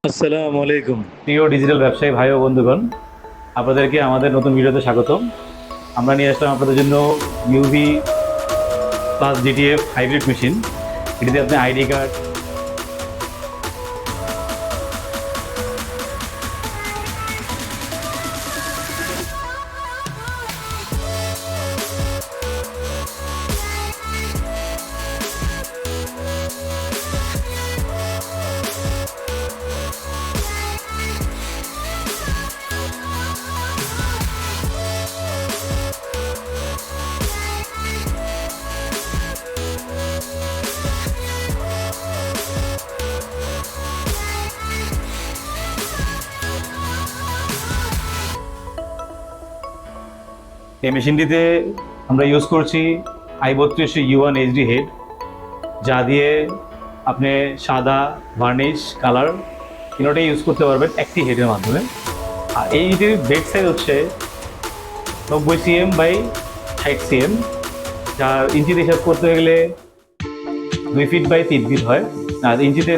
আসসালামু আলাইকুম। প্রিয় ডিজিটাল ব্যবসায়ী ভাই ও বন্ধুগণ, আপনাদেরকে আমাদের নতুন ভিডিওতে স্বাগতম। আমরা নিয়ে আসলাম আপনাদের জন্য UV plus DTF hybrid machine. এটিতে আপনি আইডি কার্ড, এই মেশিনটিতে আমরা ইউজ করছি i32U1 HD হেড, যা দিয়ে আপনি সাদা, ভার্নিশ, কালার তিনোটাই ইউজ করতে পারবেন একটি হেডের মাধ্যমে। আর এইটির বেড সাইজ হচ্ছে 90 cm বাই 60 cm, যার ইঞ্চিতে হিসাব করতে গেলে 2 ফিট বাই 3 ফিট হয়। আর ইঞ্চিতে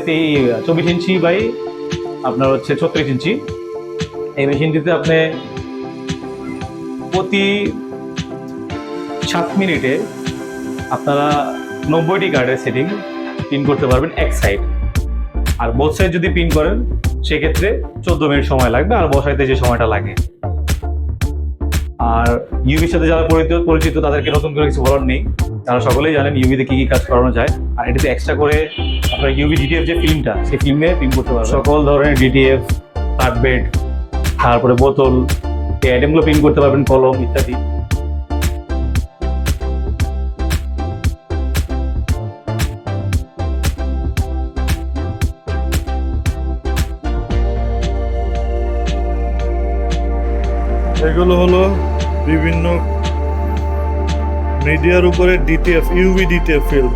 24 ইঞ্চি বাই আপনার হচ্ছে 36 ইঞ্চি। এই মেশিনটিতে আপনি প্রতি 7 মিনিটে আপনারা 90টি কার্ডের সেটিং পিন করতে পারবেন এক সাইড। আর বোথ সাইড যদি পিন করেন সেক্ষেত্রে 14 মিনিট সময় লাগবে, আর বসাইতে যে সময়টা লাগে। আর ইউভির সাথে যারা পরিচিত তাদেরকে নতুন করে কিছু বলার নেই, তারা সকলেই জানেন ইউভিতে কী কী কাজ করানো যায়। আর এটাতে এক্সট্রা করে আপনার ইউভি ডিটিএফ যে ফিল্মটা, সেই ফিল্মে পিন করতে পারবেন সকল ধরনের ডিটিএফ, কার্ডবেড, তারপরে বোতল, এই আইটেমগুলো পিন করতে পারবেন, কলম ইত্যাদি। এগুলো হলো বিভিন্ন মিডিয়ার উপরে DTF, UV DTF film.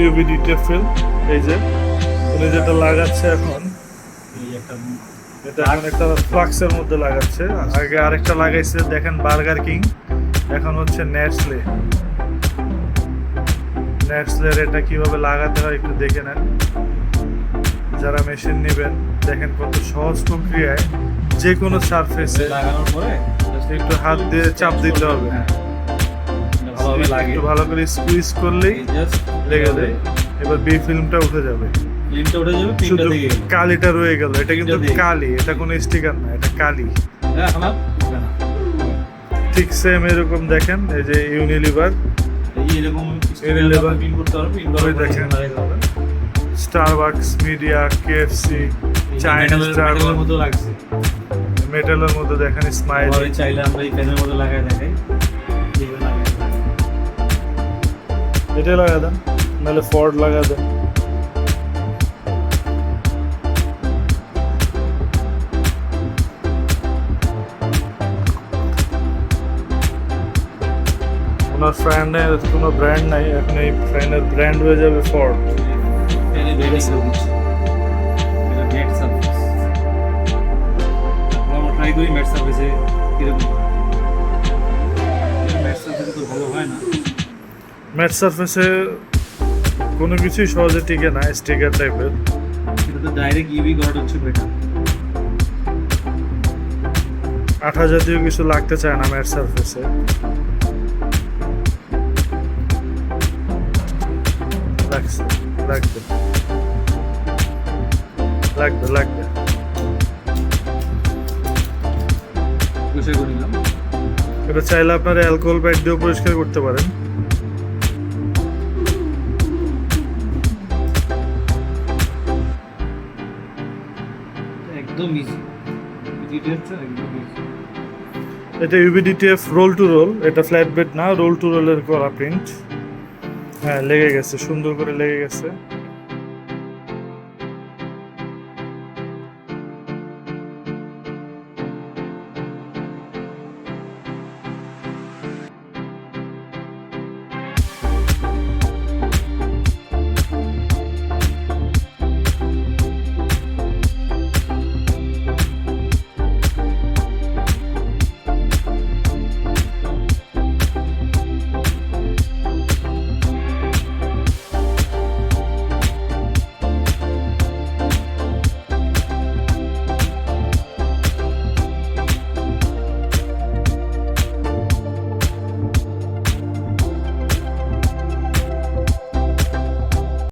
UV DTF film, এই যে উনি যেটা লাগাচ্ছে এখন, এটা এখন একটা ফ্লাক্সের মধ্যে লাগাচ্ছে। আগে আরেকটা লাগাইছে দেখেন বার্গার কিং, এখন হচ্ছে নেসলে। নেসলের এটা কিভাবে লাগাতে হয় একটু দেখে নেন। যারা মেশিন নেবেন দেখেন কত সহজ প্রক্রিয়ায় যে কোনো সারফেসে লাগানোর পরে একটু হাত দিয়ে চাপ দিতে হবে, একটু ভালো করে স্কুইজ করলেই লেগে যায়। এবার বি ফিল্মটা উঠে যাবে, শুধু কালিটা রয়ে গেল। এটা কিন্তু কালি, এটা কোনো স্টিকার না, এটা কালি। ঠিক সেম এরকম দেখেন, এই যে ইউনিলিভার দেখেন, Starbucks, media, KFC, Chinese star মতো লাগছে, মেটালের মধ্যে দেখেন স্মাইল। চাইলে আমরা এই প্যানের মধ্যে লাগাই দেখাই, এটা লাগা দেন, নাহলে ফোর্ড লাগা দেন। ওনার ফ্যানের কোনো ব্র্যান্ড নাই, এখন এই ফ্যানের ব্র্যান্ড হয়ে যাবে ফোর্ড। ট্রাই করি ম্যাট সার্ভিসে কিরকম ম্যাট সার্ভিসে তো ভালো হয় না। ম্যাট সারফেসে কোনো কিছুই সহজে টিকে না, স্টিকার টাইপের। এটা তো ডাইরেক্ট ইউভি করাটা হচ্ছে বেটার। আঠা জাতীয় কিছু লাগতে চায় না ম্যাট সারফেসে। লাগবে লাগবে লাগবে। এটা চাইলে আপনারা অ্যালকোহল প্যাড দিয়েও পরিষ্কার করতে পারেন। একদম ইজি, এটা UV DTF roll to roll, এটা ফ্ল্যাট বেড না, রোল টু রোলের করা প্রিন্ট। হ্যাঁ লেগে গেছে, সুন্দর করে লেগে গেছে।